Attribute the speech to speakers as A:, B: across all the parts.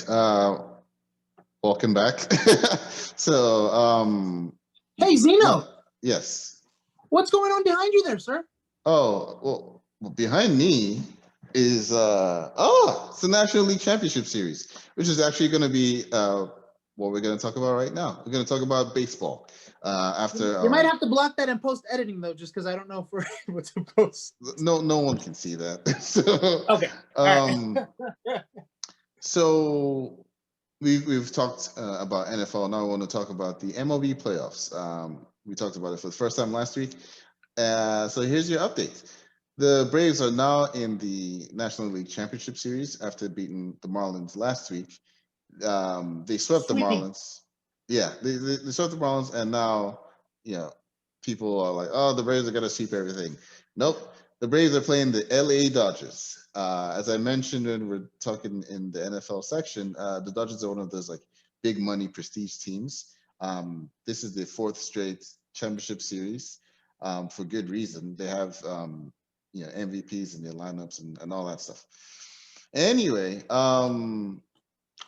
A: right. Welcome back. So,
B: hey, Zino.
A: Yes.
B: What's going on behind you there, sir?
A: Oh, well, behind me is it's the National League Championship Series, which is actually going to be what we're going to talk about right now. We're going to talk about baseball.
B: You might have to block that in post editing though, just because I don't know if we're able to post.
A: No one can see that. So,
B: okay.
A: So we've talked about NFL. Now I want to talk about the MLB playoffs. We talked about it for the first time last week. So here's your update. The Braves are now in the National League Championship Series after beating the Marlins last week. They swept the Marlins. Yeah, they swept the Marlins, and now people are like, oh, the Braves are gonna sweep everything. Nope, the Braves are playing the LA Dodgers. As I mentioned when we're talking in the NFL section, the Dodgers are one of those like big money prestige teams. This is the fourth straight championship series, for good reason. They have MVPs in their lineups and all that stuff. Anyway,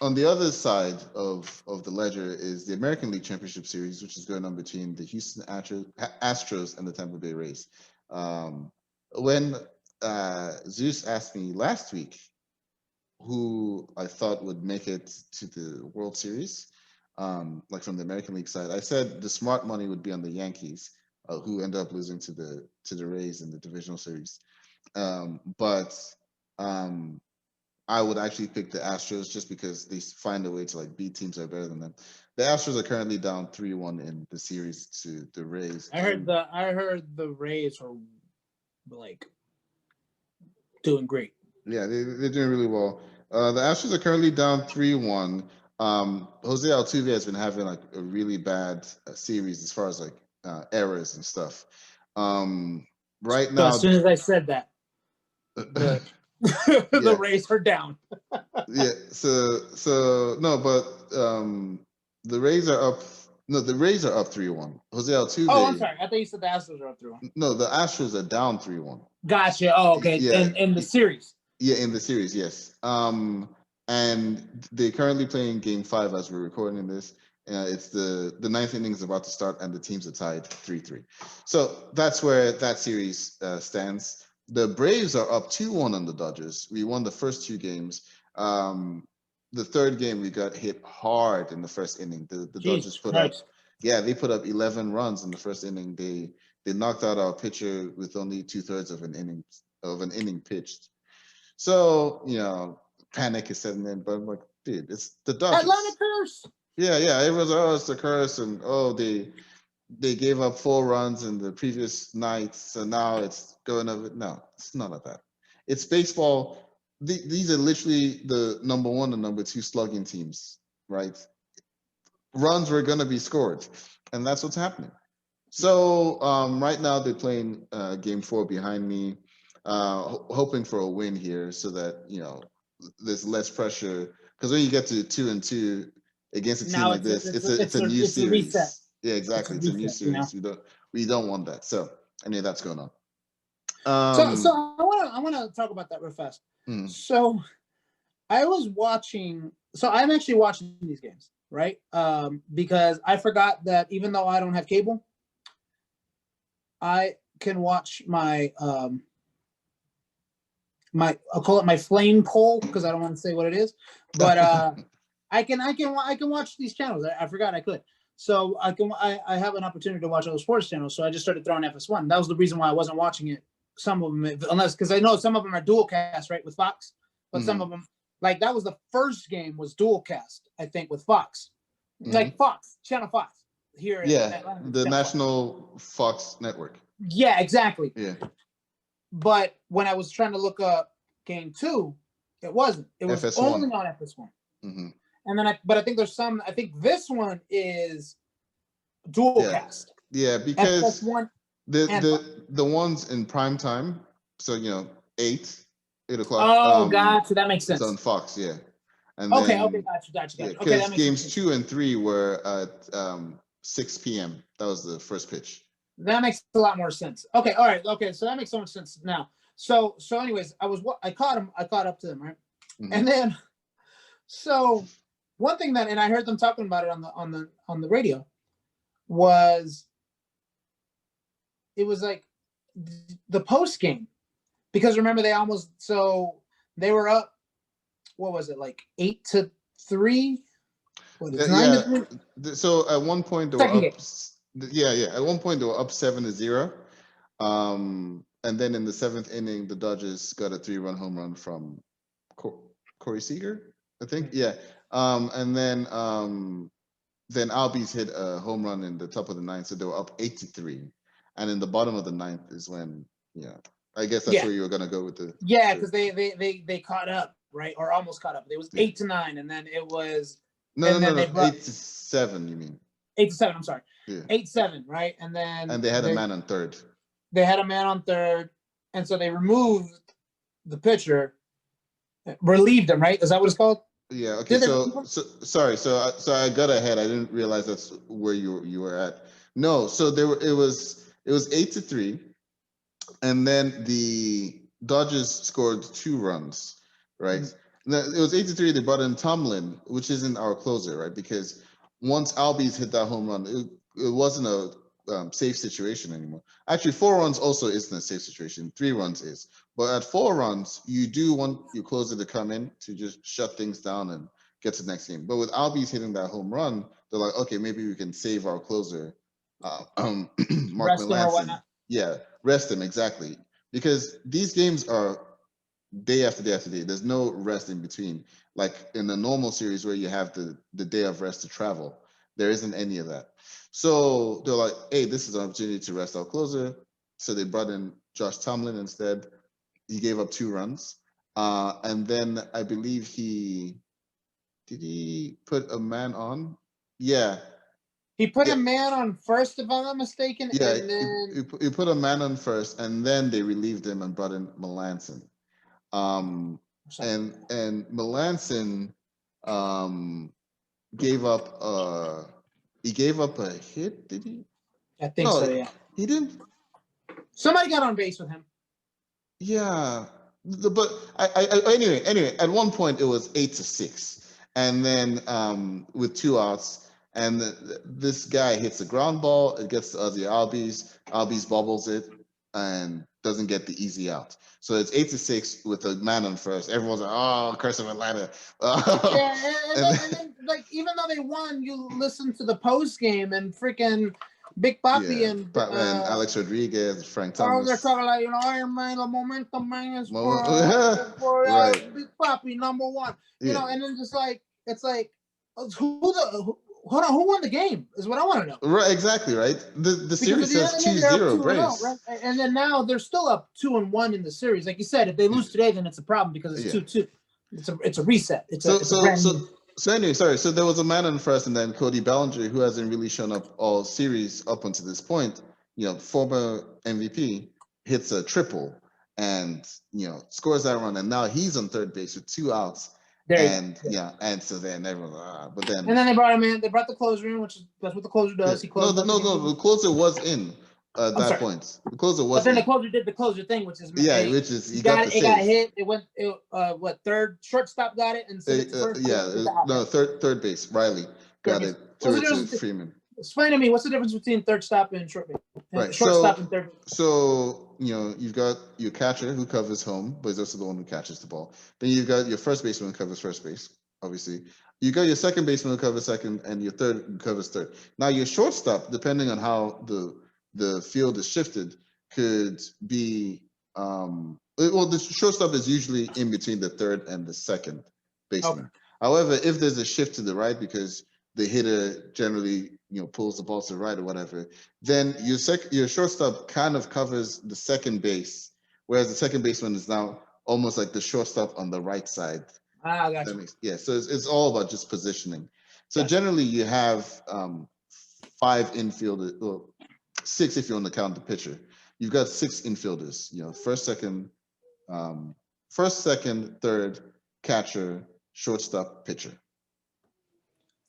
A: on the other side of the ledger is the American League Championship Series, which is going on between the Houston Astros and the Tampa Bay Rays. When Zeus asked me last week who I thought would make it to the World Series, like from the American League side, I said the smart money would be on the Yankees, who end up losing to the Rays in the divisional series. But I would actually pick the Astros just because they find a way to like beat teams that are better than them. The Astros are currently down 3-1 in the series to the Rays.
B: I heard the Rays are like doing great.
A: Yeah, they're doing really well. The Astros are currently down 3-1. Jose Altuve has been having like a really bad series as far as like errors and stuff. Right now,
B: as soon as I said that, the Rays are down.
A: Yeah. So no, but the Rays are up. No, the Rays are up 3-1. Jose Altuve.
B: Oh, I'm sorry. I thought you said the Astros are up 3-1.
A: No, the Astros are down 3-1.
B: Gotcha. Oh, okay.
A: Yeah.
B: In the series.
A: Yeah, in the series, yes. And they're currently playing Game 5 as we're recording this. It's the ninth inning is about to start, and the teams are tied 3-3. So that's where that series stands. The Braves are up 2-1 on the Dodgers. We won the first two games. The third game we got hit hard in the first inning. The Dodgers put up, they put up 11 runs in the first inning. They knocked out our pitcher with only 2/3 of an inning pitched. So panic is setting in. But I'm like, dude, it's the Dodgers.
B: Atlanta curse.
A: Yeah. Everyone's like, oh, it's the curse, and they gave up 4 runs in the previous night, so now it's going over. No, it's none of that. It's baseball. These are literally the number 1 and number 2 slugging teams, right? Runs were going to be scored, and that's what's happening. So right now they're playing Game 4 behind me, hoping for a win here so that there's less pressure. Because when you get to 2-2 against a team like this, it's a new series. Reset. Yeah, exactly. It's a new series. We don't want that. So anyway, that's going on.
B: So I want to talk about that real fast. So I'm actually watching these games, right? Because I forgot that even though I don't have cable, I can watch my I'll call it my flame pole because I don't want to say what it is, but I can watch these channels. I forgot I could. So I have an opportunity to watch other sports channels. So I just started throwing FS1. That was the reason why I wasn't watching it. Some of them, because I know some of them are dual cast, right, with Fox. But some of them, like that was the first game was dual cast, I think, with Fox, like Fox, Channel 5 here.
A: Yeah, the National Fox Network.
B: Yeah, exactly.
A: Yeah.
B: But when I was trying to look up Game 2, it wasn't. It was FS1. Only on FS1. And then I think there's some. I think this one is dual cast.
A: Yeah, because FS1 the ones in prime time, so 8 o'clock.
B: Oh, gotcha. That makes sense.
A: It's on Fox, yeah. And
B: okay, gotcha.
A: Yeah, because games 2 and 3 were at 6 p.m. That was the first pitch.
B: That makes a lot more sense. Okay, all right. Okay, so that makes so much sense now. So anyways, I caught up to them, right? And then So one thing that, and I heard them talking about it on the radio, was it was like the post game, because remember they were up. What was it, like 8-3? What is 9-3?
A: So at one point they were
B: Second
A: up.
B: game.
A: Yeah. At one point they were up 7-0. And then in the 7th inning, the Dodgers got a 3-run home run from Corey Seager, I think. Yeah. And then Albies hit a home run in the top of the 9th, so they were up 8-3. And in the bottom of the 9th is when, I guess that's where you were gonna go with the.
B: Yeah, because they caught up, right, or almost caught up. It was 8-9, and then it was
A: no 8-7. You mean
B: 8-7? I'm sorry.
A: Yeah.
B: 8-7, right? And
A: they had a man on third.
B: They had a man on third, and so they removed the pitcher, relieved him, right? Is that what it's called?
A: Yeah. Okay. So sorry. So I got ahead. I didn't realize that's where you were at. No. So it was 8-3, and then the Dodgers scored 2 runs, right? Mm-hmm. It was 8-3. They brought in Tomlin, which isn't our closer, right? Because once Albies hit that home run, it wasn't a safe situation anymore. Actually, 4 runs also isn't a safe situation. 3 runs is. But at 4 runs, you do want your closer to come in to just shut things down and get to the next game. But with Albies hitting that home run, they're like, okay, maybe we can save our closer, Mark Melancon. Yeah, rest him, exactly. Because these games are day after day after day. There's no rest in between. Like in a normal series where you have the day of rest to travel, there isn't any of that. So they're like, hey, this is an opportunity to rest our closer. So they brought in Josh Tomlin instead. He gave up 2 runs. And then I believe he put a man on? Yeah.
B: He put a man on first, if I'm not mistaken.
A: Yeah,
B: and then
A: he put a man on first, and then they relieved him and brought in Melancon. And Melancon gave up a hit, did he?
B: I think so, yeah.
A: He didn't.
B: Somebody got on base with him.
A: Yeah. But anyway, at one point it was 8-6. And then with 2 outs, and this guy hits a ground ball, it gets to Ozzy Albies. Albies bobbles it and doesn't get the easy out. So it's 8-6 with a man on first. Everyone's like, oh, curse of Atlanta.
B: Yeah, and then, like, even though they won, you listen to the post game and freaking Big Papi and
A: Alex Rodriguez, Frank Thomas.
B: They're talking like, Iron Man, the momentum man is for
A: right.
B: Big Papi, number 1. You know, and then just like, it's like, who won the game is what I want to know.
A: Right, exactly, right. The series says 2-0 Braves.
B: Right? And then now they're still up 2-1 in the series. Like you said, if they lose today, then it's a problem because it's 2-2. It's a reset.
A: So anyway, sorry. So there was a man on first, and then Cody Bellinger, who hasn't really shown up all series up until this point. Former MVP, hits a triple and scores that run, and now he's on third base with 2 outs. And so then everyone, but then
B: they brought him in. They brought the closer in, that's what the closer does. He closed.
A: No. The closer was in at that point. The closer was.
B: But then the closer did the closer thing, which is
A: which is
B: he got hit. It went. Third shortstop got it and sent it to first.
A: Third base. Riley got it to Freeman.
B: Explain to me, what's the difference between third stop and short base?
A: Right.
B: Shortstop and third.
A: So you've got your catcher who covers home, but he's also the one who catches the ball. Then you've got your first baseman who covers first base, obviously. You got your second baseman who covers second, and your third who covers third. Now your shortstop, depending on how the field is shifted, could be the shortstop is usually in between the third and the second baseman. Okay. However, if there's a shift to the right because the hitter generally pulls the ball to the right or whatever, then your shortstop kind of covers the second base, whereas the second baseman is now almost like the shortstop on the right side.
B: Gotcha.
A: So it's all about just positioning. So generally you have 5 infielders, or 6 if you want to count the pitcher. You've got 6 infielders. First, second, third, catcher, shortstop, pitcher.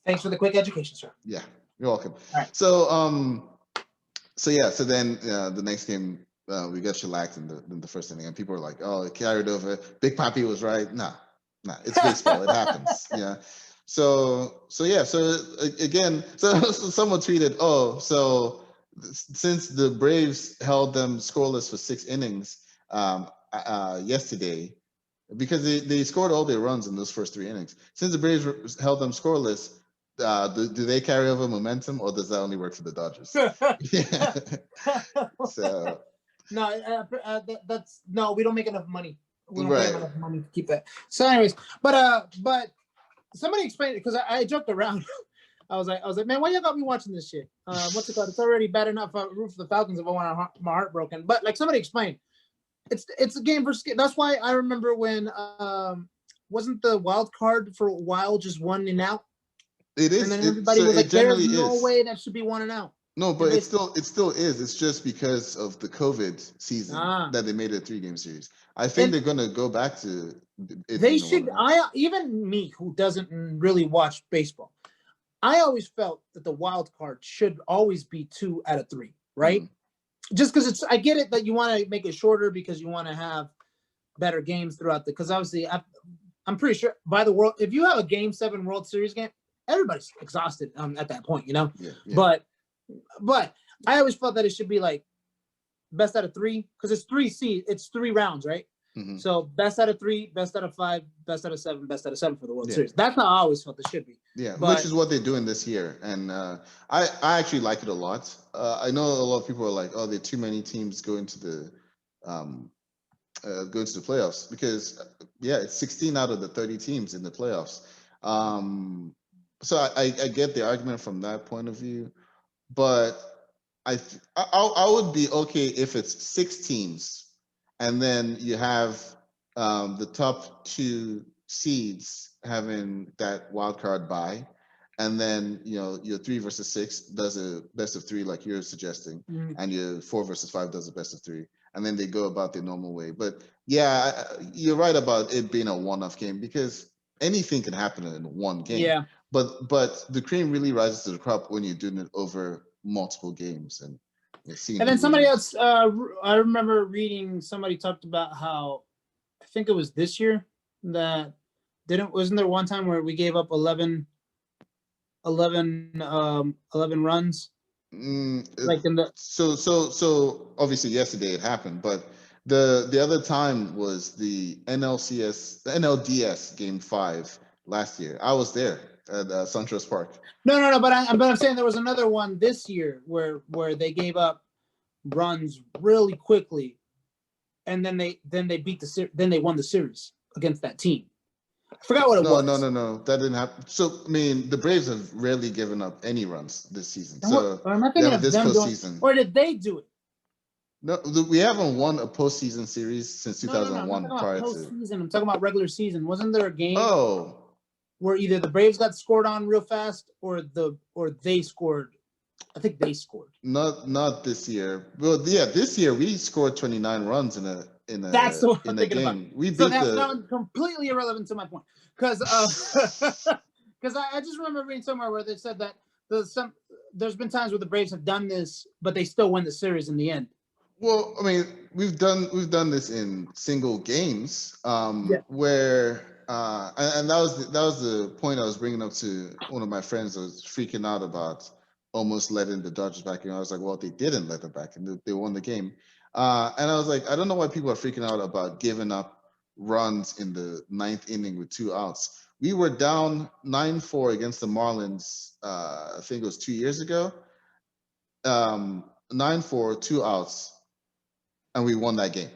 B: Thanks for the quick education, sir.
A: Yeah, you're welcome.
B: All right.
A: So then the next game we got shellacked in the first inning, and people were like, "Oh, it carried over. Big Papi was right." Nah, Nah, it's baseball. It happens. Yeah. So yeah. So again, so someone tweeted, "Oh, so since the Braves held them scoreless for 6 innings yesterday, because they scored all their runs in those first 3 innings. Since the Braves held them scoreless, do they carry over momentum, or does that only work for the Dodgers?" Yeah. So
B: No, that's no. We don't make enough money. We don't pay
A: right.
B: them enough money to keep that. So, anyways, but somebody explained it because I joked around. I was like, man, why you got me watching this shit? What's it called? It's already bad enough. Root for the Falcons if I want my heart broken. But like somebody explained, it's a game versus. That's why I remember when wasn't the wild card for a while just 1 and out,
A: It
B: and
A: is.
B: then
A: It
B: everybody
A: so
B: was
A: it
B: like, "There's
A: generally
B: no
A: is.
B: way that should be 1 and out."
A: No,
B: And
A: but
B: they
A: it still is. It's just because of the COVID season that they made it a 3-game series. I think
B: and
A: they're gonna go back to it
B: they
A: being a one
B: should.
A: and out.
B: Even me who doesn't really watch baseball, I always felt that the wild card should always be 2 out of 3, right? Just because it's, I get it that you want to make it shorter because you want to have better games throughout because obviously I'm pretty sure by the world, if you have a Game 7 World Series game, everybody's exhausted at that point,
A: Yeah.
B: But I always felt that it should be like best out of 3 because it's 3 rounds, right?
A: Mm-hmm.
B: So best out of 3, best out of 5, best out of 7, best out of 7 for the World Series. That's how I always felt it should be.
A: Yeah, which is what they're doing this year, and I actually like it a lot. I know a lot of people are like, "Oh, there are too many teams going to the playoffs," because it's 16 out of the 30 teams in the playoffs. So I get the argument from that point of view, but I would be okay if it's 6 teams, and then you have the top 2 seeds having that wild card bye, and then your 3 versus 6 does a best of 3 like you're suggesting, and your 4 versus 5 does a best of 3, and then they go about their normal way. But yeah, you're right about it being a one-off game because anything can happen in one game.
B: Yeah.
A: But the cream really rises to the crop when you're doing it over multiple games and seeing.
B: And then somebody else, I remember reading somebody talked about how I think it was this year that wasn't there one time where we gave up 11 runs? Like in the
A: so obviously yesterday it happened, but the other time was the NLDS game 5 last year. I was there at SunTrust Park.
B: No, but I'm saying there was another one this year where they gave up runs really quickly, and then they won the series against that team. I forgot what it was.
A: No, that didn't happen. So I mean, the Braves have rarely given up any runs this season.
B: So am I thinking of
A: this
B: them
A: postseason,
B: or did they do it?
A: No, we haven't won a postseason series since 2001.
B: No, I'm talking about postseason. I'm talking about regular season. Wasn't there a game?
A: Oh.
B: Where either the Braves got scored on real fast or they scored. I think they scored.
A: Not this year. Well, yeah, this year we scored 29 runs in a
B: That's the one I'm thinking
A: game.
B: about.
A: We
B: so
A: beat
B: that was completely irrelevant to my point because I just remember reading somewhere where they said that there's been times where the Braves have done this, but they still win the series in the end.
A: Well, I mean, we've done this in single games where and that was the point I was bringing up to one of my friends that was freaking out about almost letting the Dodgers back in. I was like, well, they didn't let them back in. They won the game. And I was like, I don't know why people are freaking out about giving up runs in the 9th inning with 2 outs. We were down 9-4 against the Marlins. I think it was 2 years ago. 9-4, 2 outs. And we won that game.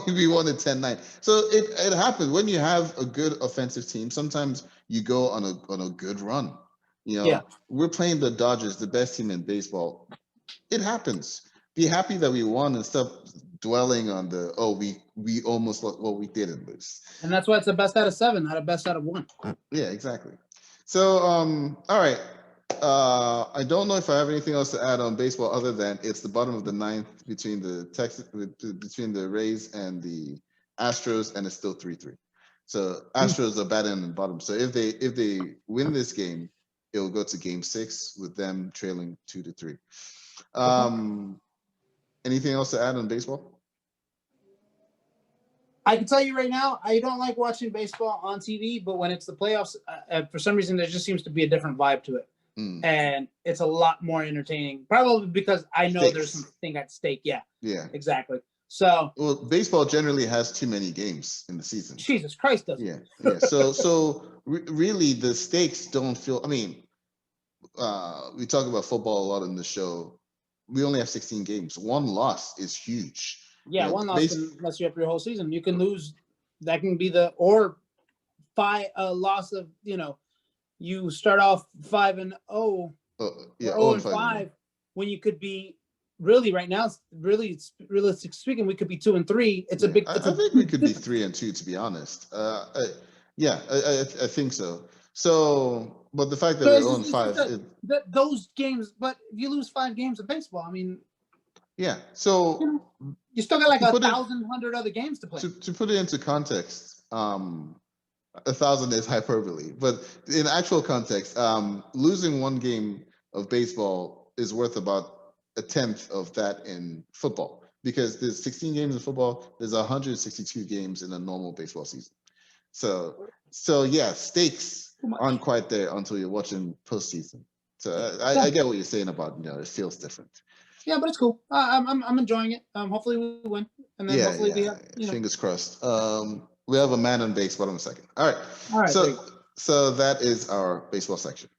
A: We won it 10-9. So it happens when you have a good offensive team. Sometimes you go on a good run. We're playing the Dodgers, the best team in baseball. It happens. Be happy that we won and stop dwelling on we almost lost. Well, we didn't lose.
B: And that's why it's the best out of 7, not a best out of 1.
A: Yeah, exactly. So all right. I don't know if I have anything else to add on baseball other than it's the bottom of the 9th between the Rays and the Astros, and it's still 3-3. So Astros are batting in the bottom. So if they win this game, it will go to Game 6 with them trailing 2-3. Anything else to add on baseball?
B: I can tell you right now, I don't like watching baseball on TV, but when it's the playoffs, for some reason, there just seems to be a different vibe to it. And it's a lot more entertaining, probably because I know there's something at stake. Yeah, exactly. So,
A: well, baseball generally has too many games in the season.
B: Jesus Christ, does
A: it? Yeah. So really, the stakes don't feel. I mean, we talk about football a lot in the show. We only have 16 games. One loss is huge.
B: Yeah, one loss can mess you up your whole season. You can lose. That can be or loss of, you start off 5-0, or 0-5, when you could be really right now. Really, realistic speaking, we could be 2-3. It's a big.
A: I think we could be 3-2, to be honest. I think so. So, but the fact that we're 0-5,
B: those games. But if you lose 5 games of baseball, I mean.
A: Yeah. So
B: you still got like 1,100 other games to play.
A: To put it into context, 1,000 is hyperbole, but in actual context, losing one game of baseball is worth about 1/10 of that in football, because there's 16 games in football. There's 162 games in a normal baseball season. So yeah, stakes aren't quite there until you're watching postseason. So I get what you're saying about, it feels different.
B: Yeah, but it's cool. I'm enjoying it. Hopefully we win, and then hopefully we have.
A: Fingers crossed. We have a man on base. Hold on a second. All right.
B: All right.
A: So that is our baseball section.